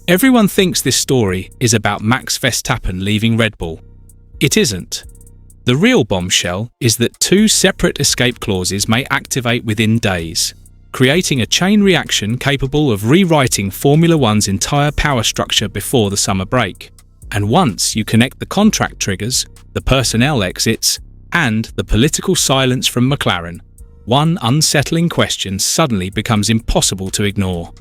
Everyone thinks this story is about Max Verstappen leaving Red Bull. It isn't. The real bombshell is that two separate escape clauses may activate within days, creating a chain reaction capable of rewriting Formula One's entire power structure before the summer break. And once you connect the contract triggers, the personnel exits, and the political silence from McLaren, one unsettling question suddenly becomes impossible to ignore.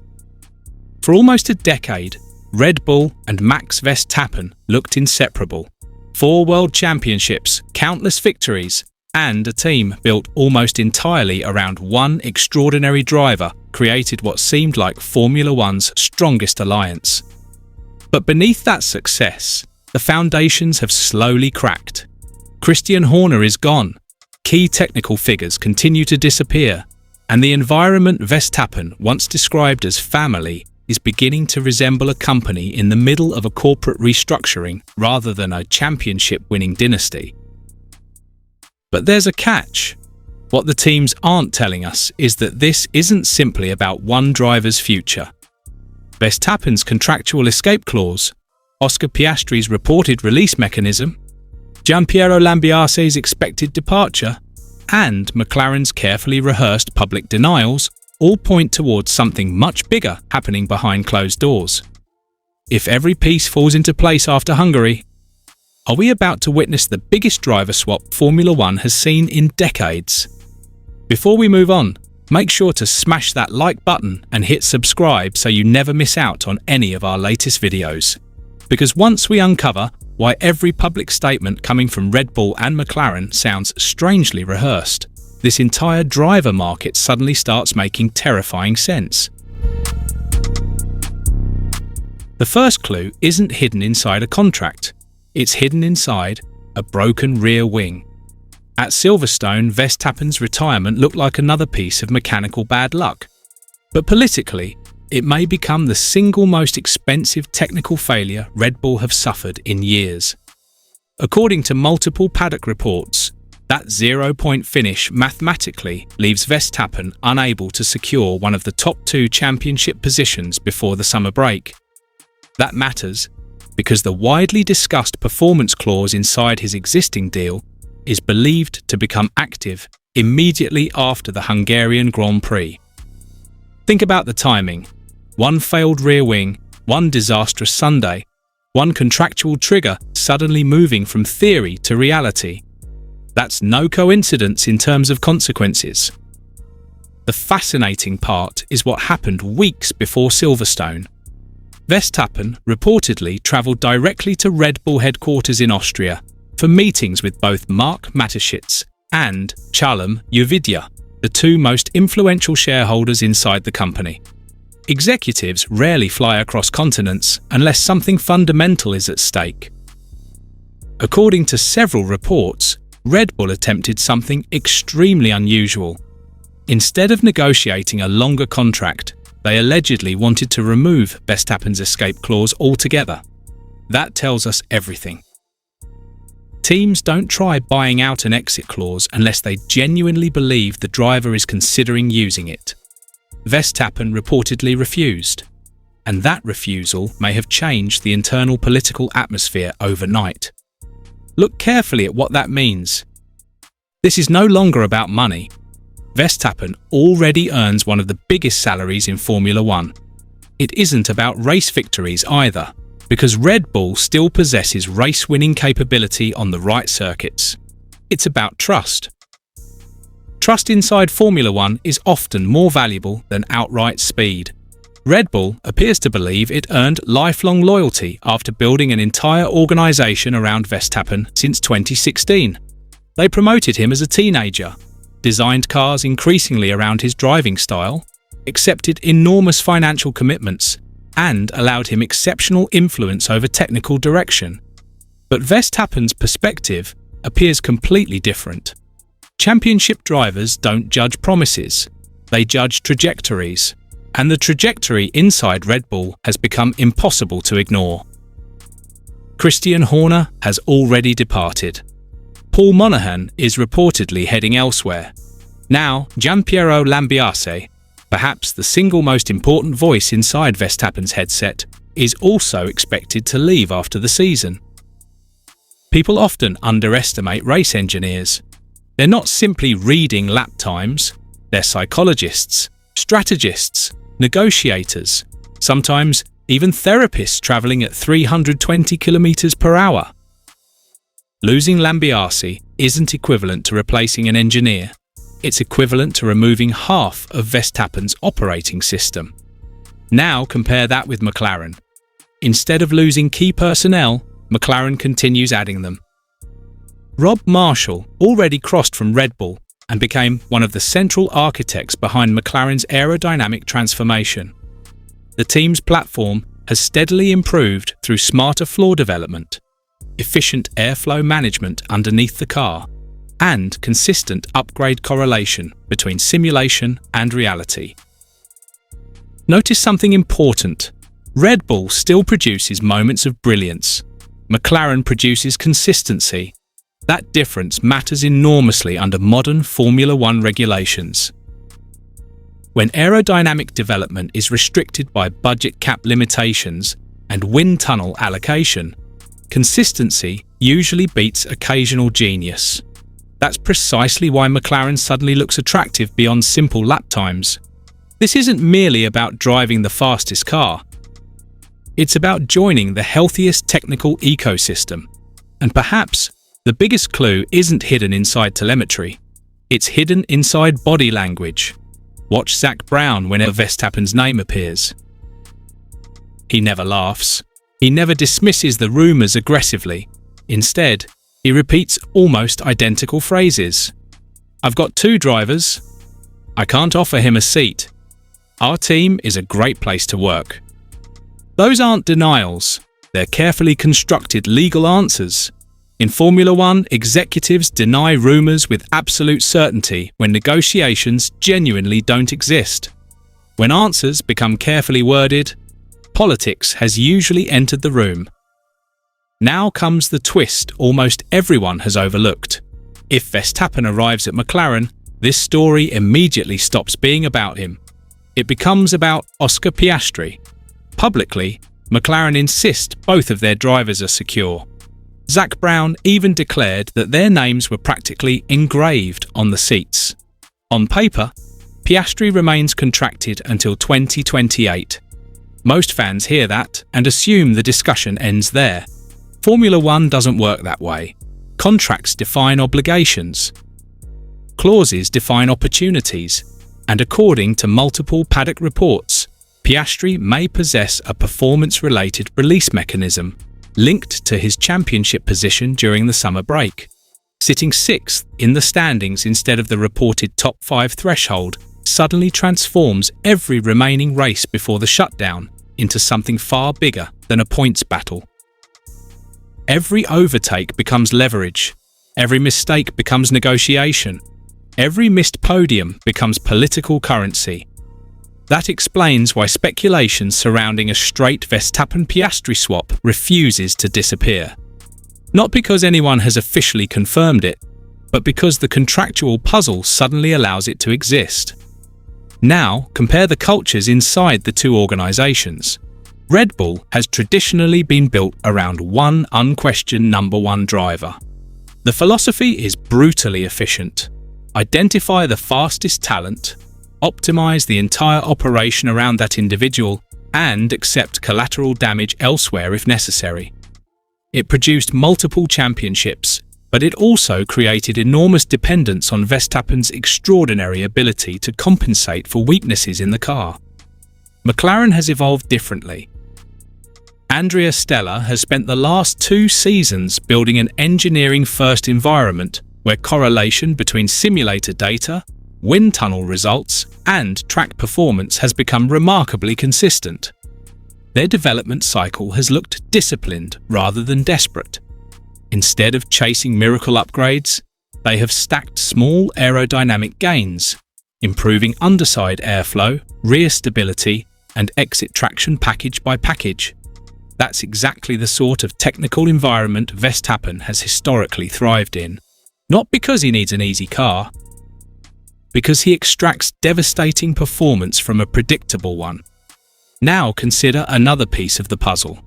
For almost a decade, Red Bull and Max Verstappen looked inseparable. 4 world championships, countless victories, and a team built almost entirely around one extraordinary driver created what seemed like Formula One's strongest alliance. But beneath that success, the foundations have slowly cracked. Christian Horner is gone, key technical figures continue to disappear, and the environment Verstappen once described as family is beginning to resemble a company in the middle of a corporate restructuring rather than a championship-winning dynasty. But there's a catch. What the teams aren't telling us is that this isn't simply about one driver's future. Verstappen's contractual escape clause, Oscar Piastri's reported release mechanism, Gianpiero Lambiase's expected departure, and McLaren's carefully rehearsed public denials all point towards something much bigger happening behind closed doors. If every piece falls into place after Hungary, are we about to witness the biggest driver swap Formula One has seen in decades? Before we move on, make sure to smash that like button and hit subscribe so you never miss out on any of our latest videos. Because once we uncover why every public statement coming from Red Bull and McLaren sounds strangely rehearsed, this entire driver market suddenly starts making terrifying sense. The first clue isn't hidden inside a contract. It's hidden inside a broken rear wing. At Silverstone, Verstappen's retirement looked like another piece of mechanical bad luck. But politically, it may become the single most expensive technical failure Red Bull have suffered in years. According to multiple paddock reports, that 0-point finish mathematically leaves Verstappen unable to secure one of the top 2 championship positions before the summer break. That matters because the widely discussed performance clause inside his existing deal is believed to become active immediately after the Hungarian Grand Prix. Think about the timing. One failed rear wing, one disastrous Sunday, one contractual trigger suddenly moving from theory to reality. That's no coincidence in terms of consequences. The fascinating part is what happened weeks before Silverstone. Verstappen reportedly travelled directly to Red Bull headquarters in Austria for meetings with both Mark Mateschitz and Chalem Uvidya, the 2 most influential shareholders inside the company. Executives rarely fly across continents unless something fundamental is at stake. According to several reports, Red Bull attempted something extremely unusual. Instead of negotiating a longer contract, they allegedly wanted to remove Verstappen's escape clause altogether. That tells us everything. Teams don't try buying out an exit clause unless they genuinely believe the driver is considering using it. Verstappen reportedly refused, and that refusal may have changed the internal political atmosphere overnight. Look carefully at what that means. This is no longer about money. Verstappen already earns one of the biggest salaries in Formula One. It isn't about race victories either, because Red Bull still possesses race-winning capability on the right circuits. It's about trust. Trust inside Formula One is often more valuable than outright speed. Red Bull appears to believe it earned lifelong loyalty after building an entire organisation around Verstappen since 2016. They promoted him as a teenager, designed cars increasingly around his driving style, accepted enormous financial commitments, and allowed him exceptional influence over technical direction. But Verstappen's perspective appears completely different. Championship drivers don't judge promises, they judge trajectories. And the trajectory inside Red Bull has become impossible to ignore. Christian Horner has already departed. Paul Monahan is reportedly heading elsewhere. Now, Gianpiero Lambiase, perhaps the single most important voice inside Verstappen's headset, is also expected to leave after the season. People often underestimate race engineers. They're not simply reading lap times, they're psychologists, strategists, negotiators, sometimes even therapists travelling at 320 kilometers per hour. Losing Lambiase isn't equivalent to replacing an engineer. It's equivalent to removing half of Verstappen's operating system. Now compare that with McLaren. Instead of losing key personnel, McLaren continues adding them. Rob Marshall already crossed from Red Bull and became one of the central architects behind McLaren's aerodynamic transformation. The team's platform has steadily improved through smarter floor development, efficient airflow management underneath the car, and consistent upgrade correlation between simulation and reality. Notice something important. Red Bull still produces moments of brilliance. McLaren produces consistency. That difference matters enormously under modern Formula One regulations. When aerodynamic development is restricted by budget cap limitations and wind tunnel allocation, consistency usually beats occasional genius. That's precisely why McLaren suddenly looks attractive beyond simple lap times. This isn't merely about driving the fastest car. It's about joining the healthiest technical ecosystem. And perhaps the biggest clue isn't hidden inside telemetry. It's hidden inside body language. Watch Zak Brown whenever Verstappen's name appears. He never laughs. He never dismisses the rumours aggressively. Instead, he repeats almost identical phrases. "I've got two drivers. I can't offer him a seat. Our team is a great place to work." Those aren't denials. They're carefully constructed legal answers. In Formula One, executives deny rumours with absolute certainty when negotiations genuinely don't exist. When answers become carefully worded, politics has usually entered the room. Now comes the twist almost everyone has overlooked. If Verstappen arrives at McLaren, this story immediately stops being about him. It becomes about Oscar Piastri. Publicly, McLaren insist both of their drivers are secure. Zak Brown even declared that their names were practically engraved on the seats. On paper, Piastri remains contracted until 2028. Most fans hear that and assume the discussion ends there. Formula One doesn't work that way. Contracts define obligations. Clauses define opportunities. And according to multiple paddock reports, Piastri may possess a performance-related release mechanism linked to his championship position during the summer break. Sitting sixth in the standings instead of the reported top 5 threshold suddenly transforms every remaining race before the shutdown into something far bigger than a points battle. Every overtake becomes leverage. Every mistake becomes negotiation. Every missed podium becomes political currency. That explains why speculation surrounding a straight Verstappen-Piastri swap refuses to disappear. Not because anyone has officially confirmed it, but because the contractual puzzle suddenly allows it to exist. Now, compare the cultures inside the two organisations. Red Bull has traditionally been built around one unquestioned number one driver. The philosophy is brutally efficient. Identify the fastest talent, optimize the entire operation around that individual, and accept collateral damage elsewhere if necessary. It produced multiple championships, but it also created enormous dependence on Verstappen's extraordinary ability to compensate for weaknesses in the car. McLaren has evolved differently. Andrea Stella has spent the last 2 seasons building an engineering-first environment where correlation between simulator data, wind tunnel results, and track performance has become remarkably consistent. Their development cycle has looked disciplined rather than desperate. Instead of chasing miracle upgrades, they have stacked small aerodynamic gains, improving underside airflow, rear stability, and exit traction package by package. That's exactly the sort of technical environment Verstappen has historically thrived in. Not because he needs an easy car, because he extracts devastating performance from a predictable one. Now consider another piece of the puzzle.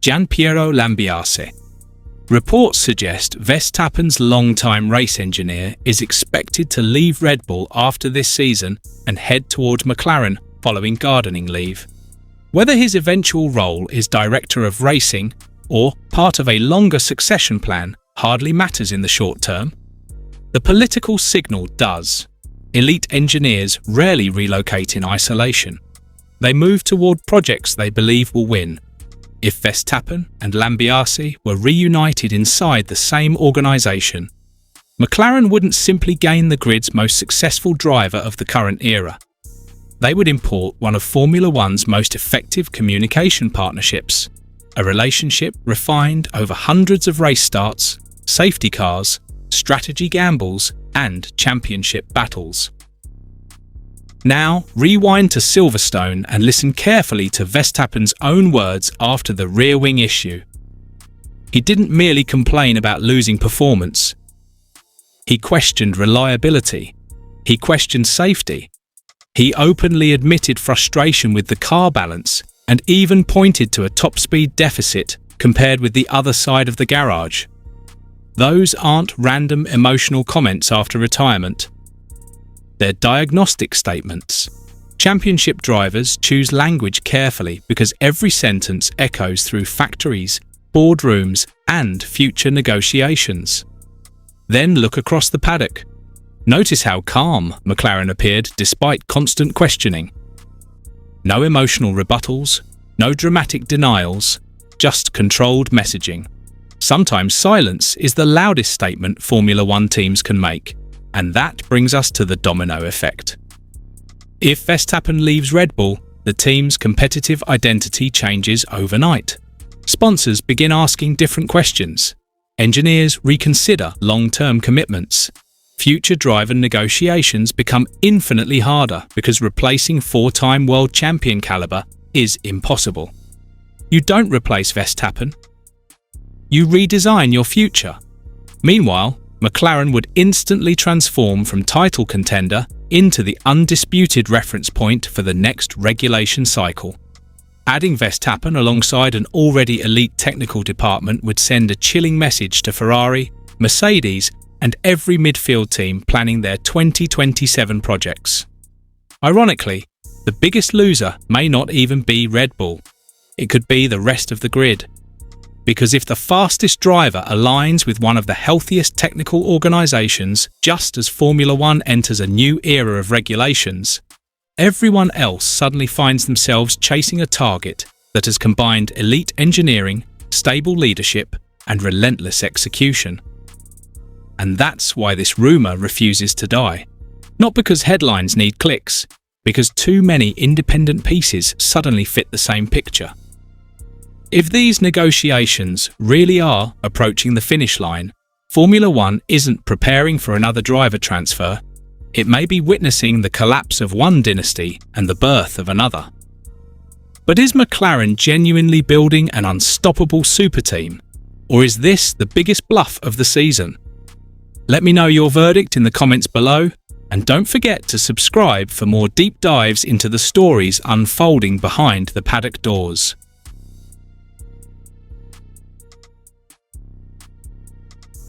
Gianpiero Lambiase. Reports suggest Verstappen's long-time race engineer is expected to leave Red Bull after this season and head towards McLaren following gardening leave. Whether his eventual role is director of racing or part of a longer succession plan hardly matters in the short term. The political signal does. Elite engineers rarely relocate in isolation. They move toward projects they believe will win. If Verstappen and Lambiase were reunited inside the same organisation, McLaren wouldn't simply gain the grid's most successful driver of the current era. They would import one of Formula One's most effective communication partnerships, a relationship refined over hundreds of race starts, safety cars, strategy gambles, and championship battles. Now, rewind to Silverstone and listen carefully to Verstappen's own words after the rear wing issue. He didn't merely complain about losing performance. He questioned reliability. He questioned safety. He openly admitted frustration with the car balance and even pointed to a top speed deficit compared with the other side of the garage. Those aren't random emotional comments after retirement. They're diagnostic statements. Championship drivers choose language carefully because every sentence echoes through factories, boardrooms, and future negotiations. Then look across the paddock. Notice how calm McLaren appeared despite constant questioning. No emotional rebuttals, no dramatic denials, just controlled messaging. Sometimes silence is the loudest statement Formula One teams can make. And that brings us to the domino effect. If Verstappen leaves Red Bull, the team's competitive identity changes overnight. Sponsors begin asking different questions. Engineers reconsider long-term commitments. Future driver negotiations become infinitely harder because replacing four-time world champion caliber is impossible. You don't replace Verstappen. You redesign your future. Meanwhile, McLaren would instantly transform from title contender into the undisputed reference point for the next regulation cycle. Adding Verstappen alongside an already elite technical department would send a chilling message to Ferrari, Mercedes, and every midfield team planning their 2027 projects. Ironically, the biggest loser may not even be Red Bull. It could be the rest of the grid. Because if the fastest driver aligns with one of the healthiest technical organisations just as Formula One enters a new era of regulations, everyone else suddenly finds themselves chasing a target that has combined elite engineering, stable leadership, and relentless execution. And that's why this rumour refuses to die. Not because headlines need clicks, because too many independent pieces suddenly fit the same picture. If these negotiations really are approaching the finish line, Formula One isn't preparing for another driver transfer. It may be witnessing the collapse of one dynasty and the birth of another. But is McLaren genuinely building an unstoppable super team? Or is this the biggest bluff of the season? Let me know your verdict in the comments below, and don't forget to subscribe for more deep dives into the stories unfolding behind the paddock doors.